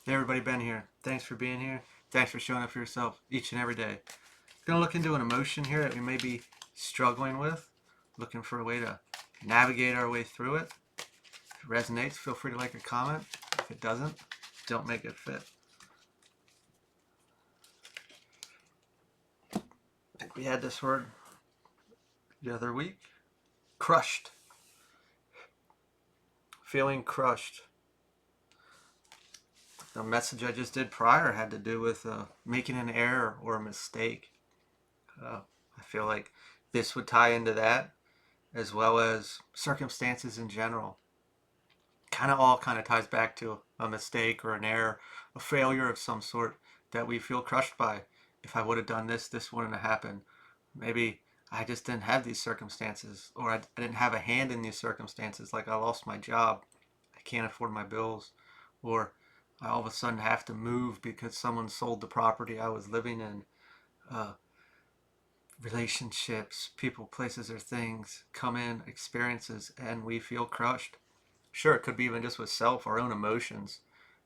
Hey everybody, Ben here. Thanks for being here. Thanks for showing up for yourself each and every day. Gonna look into an emotion here that we may be struggling with, looking for a way to navigate our way through it. If it resonates, feel free to like or comment. If it doesn't, don't make it fit. I think we had this word the other week. Crushed. Feeling crushed. The message I just did prior had to do with making an error or a mistake. I feel like this would tie into that, as well as circumstances in general. Kind of ties back to a mistake or an error, a failure of some sort that we feel crushed by. If I would have done this, this wouldn't have happened. Maybe I just didn't have these circumstances, or I didn't have a hand in these circumstances. Like I lost my job, I can't afford my bills, or I all of a sudden have to move because someone sold the property I was living in. Uh, Relationships, people, places, or things come in, experiences, and we feel crushed. Sure, it could be even just with self, our own emotions.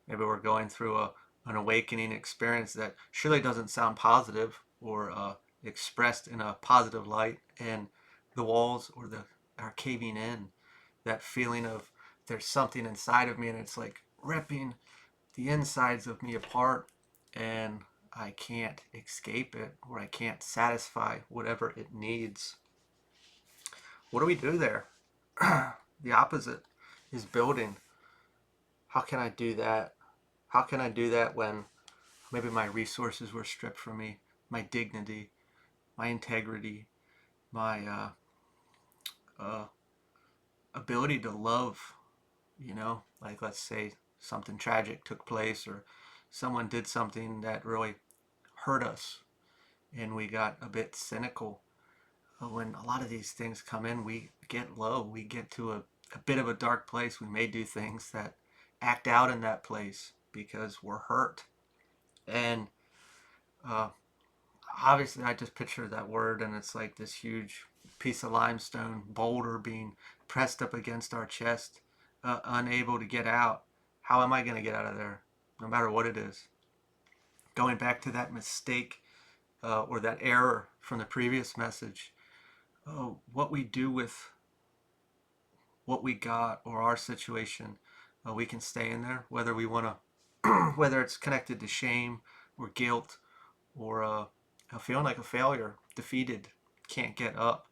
Maybe we're going through an awakening experience that surely doesn't sound positive or expressed in a positive light, and the walls or the are caving in. That feeling of there's something inside of me, and it's like ripping the insides of me apart, and I can't escape it, or I can't satisfy whatever it needs. What do we do there? The opposite is building. How can I do that? How can I do that when maybe my resources were stripped from me, my dignity, my integrity, my uh, ability to love? Like let's say something tragic took place or someone did something that really hurt us and we got a bit cynical. When a lot of these things come in, we get low. We get to a bit of a dark place. We may do things that act out in that place because we're hurt. And uh, obviously, I just picture that word, and it's like this huge piece of limestone boulder being pressed up against our chest, unable to get out. How am I going to get out of there, no matter what it is? Going back to that mistake or that error from the previous message, what we do with what we got or our situation, we can stay in there, whether we want to, whether it's connected to shame or guilt or feeling like a failure, defeated, can't get up.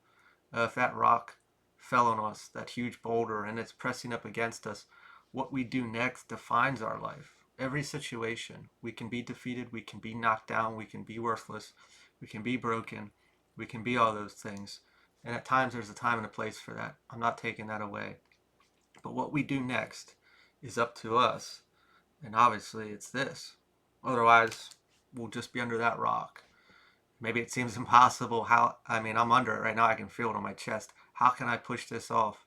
If that rock fell on us, that huge boulder, and it's pressing up against us, what we do next defines our life. Every situation, we can be defeated, we can be knocked down, we can be worthless, we can be broken, we can be all those things. And at times there's a time and a place for that. I'm not taking that away. But what we do next is up to us. And obviously it's this. Otherwise, we'll just be under that rock. Maybe it seems impossible. I'm under it right now. I can feel it on my chest. How can I push this off?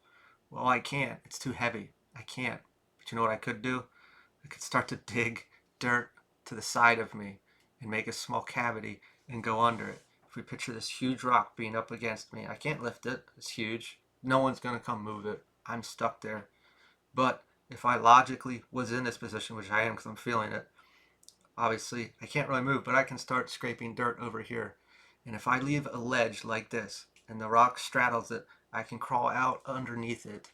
Well, I can't. It's too heavy. I can't. But you know what I could do? I could start to dig dirt to the side of me and make a small cavity and go under it. If we picture this huge rock being up against me, I can't lift it. It's huge. No one's going to come move it. I'm stuck there. But if I logically was in this position, which I am because I'm feeling it, obviously I can't really move, but I can start scraping dirt over here. And if I leave a ledge like this and the rock straddles it, I can crawl out underneath it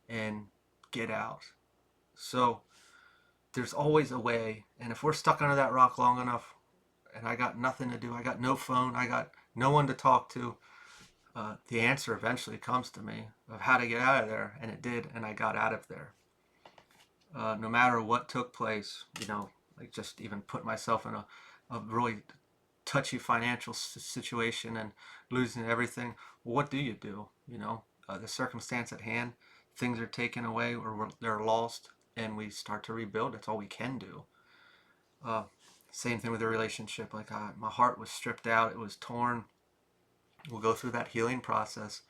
and get out. So there's always a way. And if we're stuck under that rock long enough and I got nothing to do, I got no phone, I got no one to talk to, the answer eventually comes to me of how to get out of there. And it did, and I got out of there. No matter what took place, like just even put myself in a really touchy financial situation and losing everything. Well, what do you do? The circumstance at hand, things are taken away or they're lost, and we start to rebuild. That's all we can do. Uh, Same thing with a relationship. Like my heart was stripped out, it was torn. We'll go through that healing process,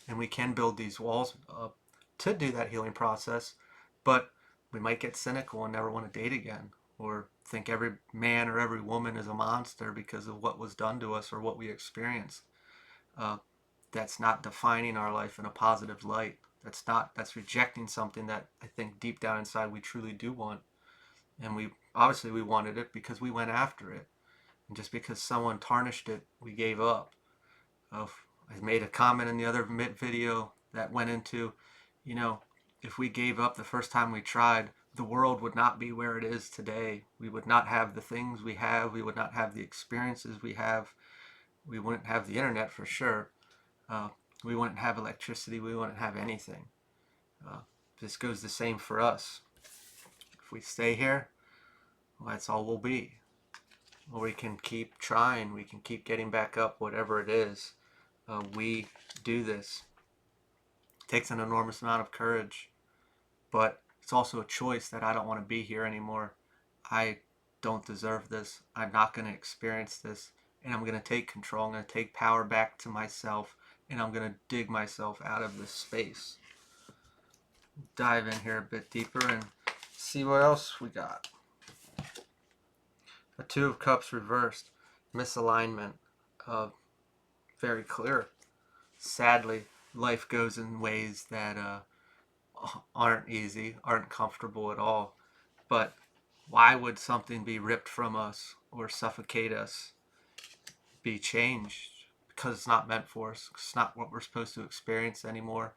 and we can build these walls up to do that healing process. But we might get cynical and never want to date again, or think every man or every woman is a monster because of what was done to us or what we experienced. Uh, that's not defining our life in a positive light. That's rejecting something that I think deep down inside we truly do want. And we wanted it because we went after it. And just because someone tarnished it, we gave up. Uh, I made a comment in the other video that went into, you know, if we gave up the first time we tried, the world would not be where it is today. We would not have the things we have. We would not have the experiences we have. We wouldn't have the internet for sure. Uh, we wouldn't have electricity. We wouldn't have anything. Uh, this goes the same for us. If we stay here, well, that's all we'll be. Or we can keep trying. We can keep getting back up, whatever it is. We do this. It takes an enormous amount of courage, but it's also a choice that I don't want to be here anymore. I don't deserve this. I'm not going to experience this. And I'm going to take control. I'm going to take power back to myself. And I'm going to dig myself out of this space. Dive in here a bit deeper and see what else we got. A Two of Cups reversed. Misalignment. Very clear. Sadly, life goes in ways that aren't easy, aren't comfortable at all. But why would something be ripped from us or suffocate us, be changed? Because it's not meant for us. It's not what we're supposed to experience anymore.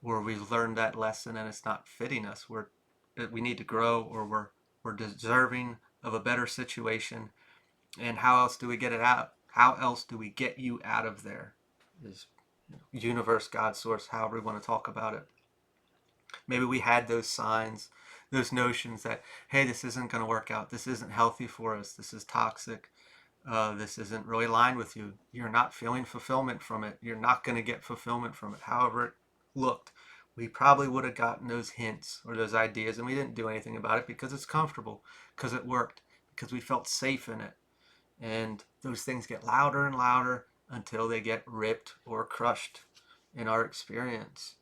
Where we've learned that lesson and it's not fitting us. We need to grow, or we're deserving of a better situation. And how else do we get it out? How else do we get you out of there? Is universe, God, source, however we want to talk about it. Maybe we had those signs, those notions that, hey, this isn't going to work out. This isn't healthy for us. This is toxic. This isn't really aligned with you. You're not feeling fulfillment from it. You're not going to get fulfillment from it. However it looked, we probably would have gotten those hints or those ideas, and we didn't do anything about it because it's comfortable, because it worked, because we felt safe in it. And those things get louder and louder until they get ripped or crushed in our experience.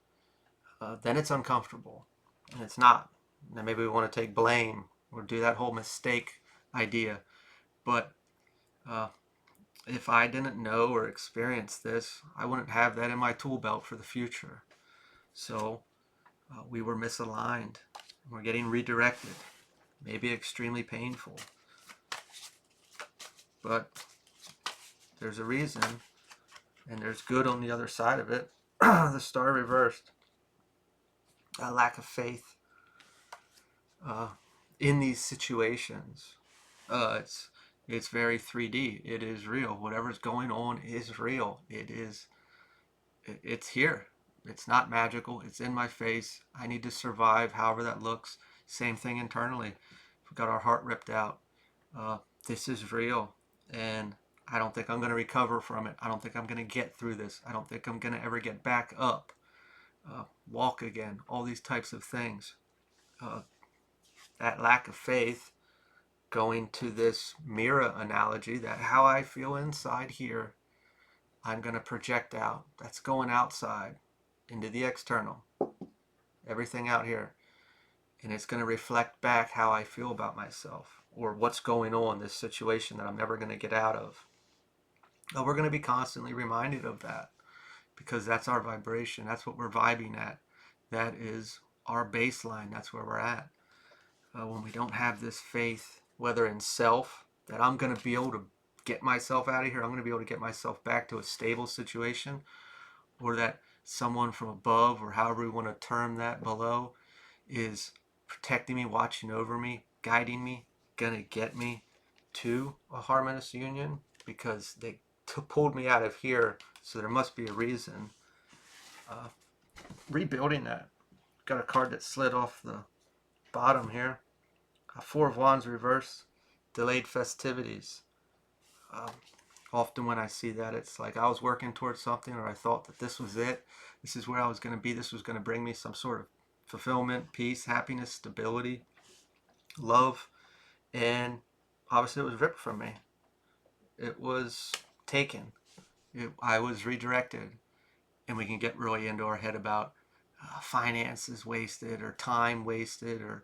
Then it's uncomfortable, and it's not. Then maybe we want to take blame or do that whole mistake idea. But if I didn't know or experience this, I wouldn't have that in my tool belt for the future. So we were misaligned. We're getting redirected. Maybe extremely painful. But there's a reason, and there's good on the other side of it. The star reversed. A lack of faith in these situations. It's very 3D. It is real. Whatever's going on is real. It's here. It's not magical. It's in my face. I need to survive, however that looks. Same thing internally. We've got our heart ripped out. This is real, and I don't think I'm going to recover from it. I don't think I'm going to get through this. I don't think I'm going to ever get back up, walk again, all these types of things. That lack of faith, going to this mirror analogy, that how I feel inside here, I'm going to project out. That's going outside into the external, everything out here. And it's going to reflect back how I feel about myself, or what's going on, this situation that I'm never going to get out of. But we're going to be constantly reminded of that, because that's our vibration. That's what we're vibing at. That is our baseline. That's where we're at. When we don't have this faith, whether in self, that I'm going to be able to get myself out of here, I'm going to be able to get myself back to a stable situation, or that someone from above, or however we want to term that, below, is protecting me, watching over me, guiding me, going to get me to a harmonious union, because they pulled me out of here, so there must be a reason. Rebuilding that. Got a card that slid off the bottom here. Four of Wands reversed. Delayed festivities. Often when I see that, it's like I was working towards something, or I thought that this was it. This is where I was going to be. This was going to bring me some sort of fulfillment, peace, happiness, stability, love. And obviously it was ripped from me. It was taken. I was redirected. And we can get really into our head about finances wasted, or time wasted, or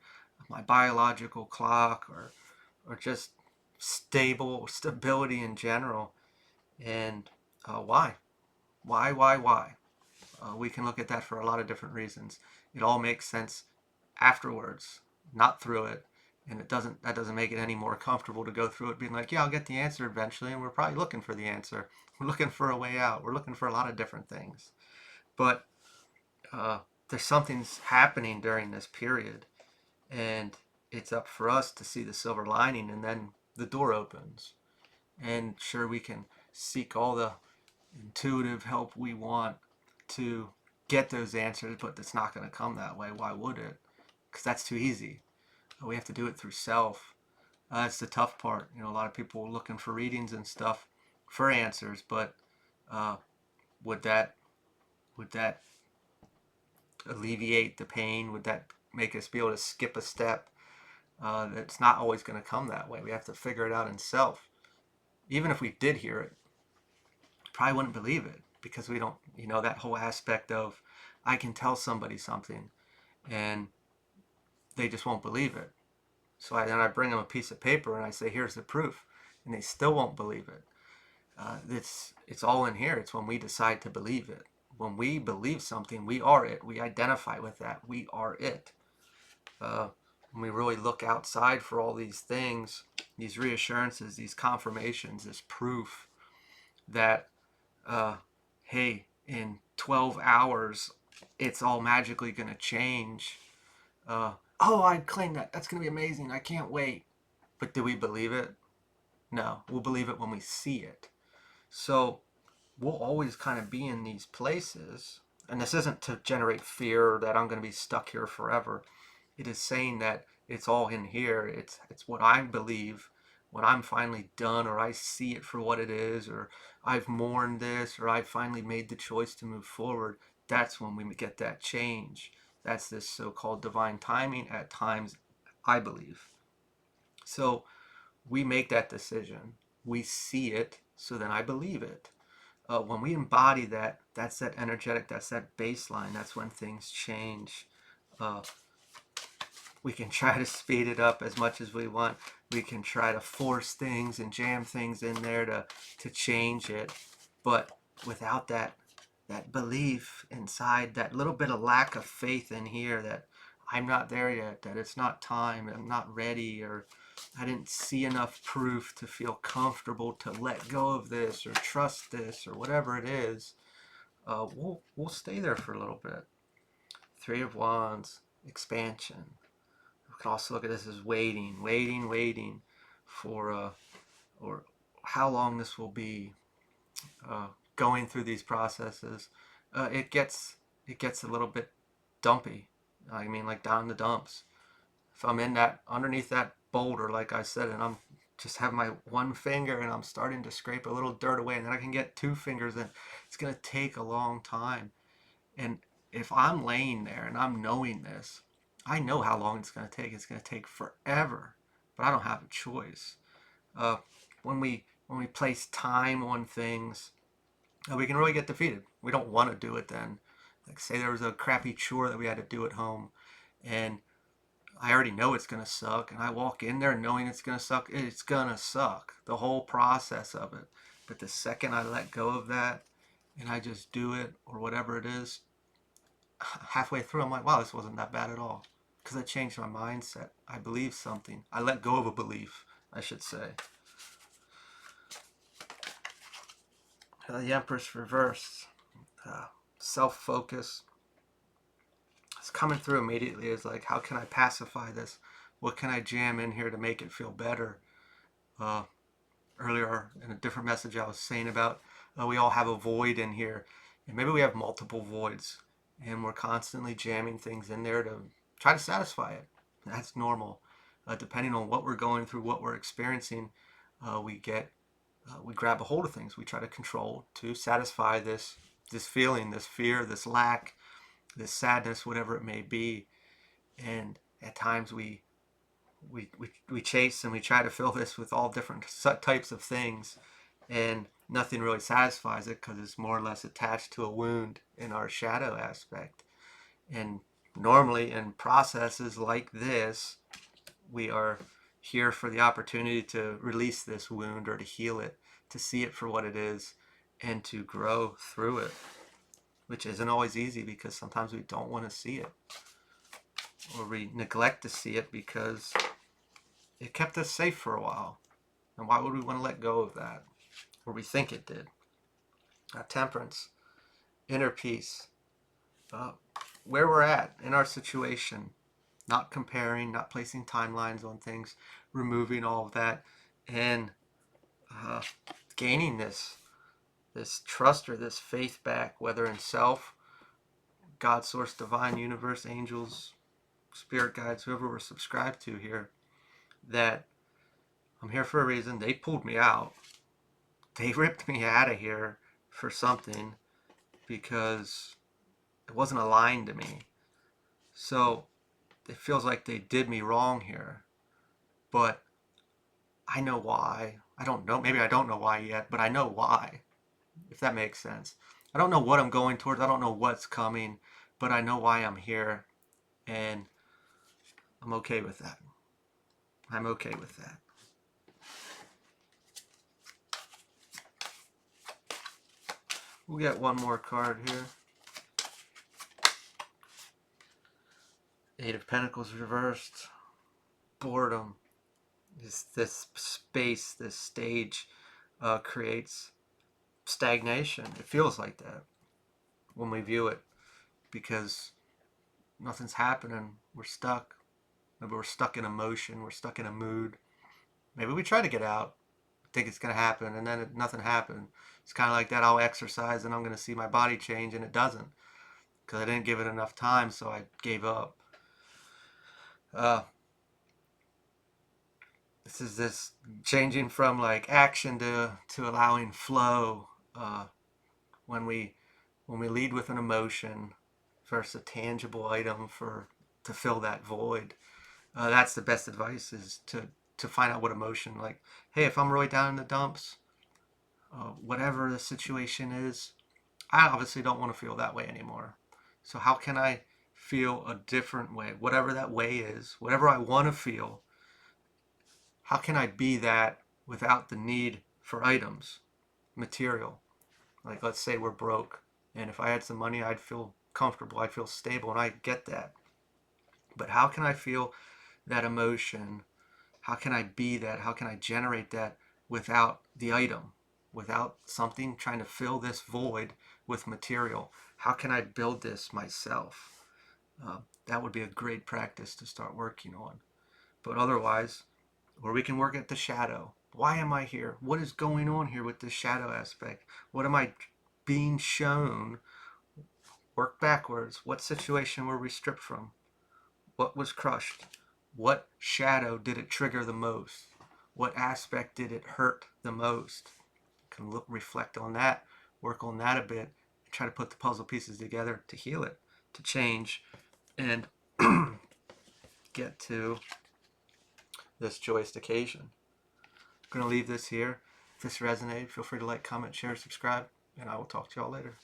my biological clock, or just stability in general. And why? Why? We can look at that for a lot of different reasons. It all makes sense afterwards, not through it. And that doesn't make it any more comfortable to go through it being like, yeah, I'll get the answer eventually, and we're probably looking for the answer. We're looking for a way out. We're looking for a lot of different things. But uh, there's something's happening during this period, and it's up for us to see the silver lining, and then the door opens. And sure, we can seek all the intuitive help we want to get those answers, but it's not going to come that way. Why would it? Because that's too easy. We have to do it through self. That's the tough part. A lot of people are looking for readings and stuff for answers, but uh, would that would that alleviate the pain? Would that make us be able to skip a step? It's not always going to come that way. We have to figure it out in self. Even if we did hear it, probably wouldn't believe it because we don't, that whole aspect of I can tell somebody something and they just won't believe it. So then I bring them a piece of paper and I say, here's the proof, and they still won't believe it. It's all in here. It's when we decide to believe it. When we believe something, we are it. We identify with that. We are it. When we really look outside for all these things, these reassurances, these confirmations, this proof that, hey, in 12 hours, it's all magically going to change. Oh, I claim that. That's going to be amazing. I can't wait. But do we believe it? No. We'll believe it when we see it. So we'll always kind of be in these places. And this isn't to generate fear that I'm going to be stuck here forever. It is saying that it's all in here. It's what I believe when I'm finally done, or I see it for what it is, or I've mourned this, or I've finally made the choice to move forward. That's when we get that change. That's this so-called divine timing at times, I believe. So we make that decision. We see it, so then I believe it. When we embody that, that's that energetic, that's that baseline. That's when things change. Uh, we can try to speed it up as much as we want. We can try to force things and jam things in there to change it. But without that belief inside, that little bit of lack of faith in here that I'm not there yet, that it's not time, I'm not ready, or I didn't see enough proof to feel comfortable to let go of this or trust this or whatever it is, we'll stay there for a little bit. Three of Wands, expansion. We can also look at this as waiting for or how long this will be. Going through these processes, it gets a little bit dumpy. I mean, like down in the dumps. If I'm in that underneath that boulder, like I said, and I'm just have my one finger and I'm starting to scrape a little dirt away, and then I can get two fingers, and it's gonna take a long time. And if I'm laying there and I'm knowing this, I know how long it's gonna take. It's gonna take forever, but I don't have a choice. Uh, when we place time on things, we can really get defeated. We don't want to do it then. Like say there was a crappy chore that we had to do at home, and I already know it's gonna suck, and I walk in there knowing it's gonna suck. It's gonna suck, the whole process of it. But the second I let go of that and I just do it or whatever it is, halfway through I'm like, wow, this wasn't that bad at all. Because I changed my mindset. I believe something. I let go of a belief, I should say. The Empress reversed. Self-focus. It's coming through immediately. It's like, how can I pacify this? What can I jam in here to make it feel better? Uh, Earlier in a different message I was saying about we all have a void in here, and maybe we have multiple voids, and we're constantly jamming things in there to try to satisfy it. That's normal. Depending on what we're going through, what we're experiencing, we grab a hold of things. We try to control to satisfy this feeling, this fear, this lack, this sadness, whatever it may be. And at times we chase and we try to fill this with all different types of things, and nothing really satisfies it because it's more or less attached to a wound in our shadow aspect. And normally in processes like this, we are here for the opportunity to release this wound or to heal it, to see it for what it is, and to grow through it, which isn't always easy because sometimes we don't want to see it, or we neglect to see it because it kept us safe for a while. And why would we want to let go of that? Or we think it did. Temperance, inner peace, where we're at in our situation, not comparing, not placing timelines on things, removing all of that, and uh, gaining this trust or this faith back, whether in self, God, source, divine, universe, angels, spirit guides, whoever we're subscribed to here, that I'm here for a reason. They pulled me out. They ripped me out of here for something because it wasn't aligned to me. So it feels like they did me wrong here. But I know why. I don't know. Maybe I don't know why yet, but I know why, if that makes sense. I don't know what I'm going towards. I don't know what's coming, but I know why I'm here, and I'm okay with that. I'm okay with that. We'll get one more card here. Eight of Pentacles reversed. Boredom. This space, this stage creates stagnation. It feels like that when we view it because nothing's happening. We're stuck. Maybe we're stuck in emotion. We're stuck in a mood. Maybe we try to get out, think it's going to happen, and then nothing happened. It's kind of like that. I'll exercise and I'm going to see my body change, and it doesn't because I didn't give it enough time, so I gave up. This is this changing from like action to allowing flow. When we lead with an emotion versus a tangible item to fill that void, that's the best advice, is to find out what emotion. Like, hey, if I'm really down in the dumps, whatever the situation is, I obviously don't want to feel that way anymore. So how can I feel a different way? Whatever that way is, whatever I want to feel, how can I be that without the need for items, material? Like, let's say we're broke, and if I had some money, I'd feel comfortable, I'd feel stable, and I get that. But how can I feel that emotion? How can I be that? How can I generate that without the item, without something trying to fill this void with material? How can I build this myself? That would be a great practice to start working on. But otherwise, or we can work at the shadow. Why am I here? What is going on here with this shadow aspect? What am I being shown? Work backwards. What situation were we stripped from? What was crushed? What shadow did it trigger the most? What aspect did it hurt the most? You can reflect on that, work on that a bit, and try to put the puzzle pieces together to heal it, to change, and get to this joyous occasion. I'm going to leave this here. If this resonated, feel free to like, comment, share, subscribe, and I will talk to y'all later.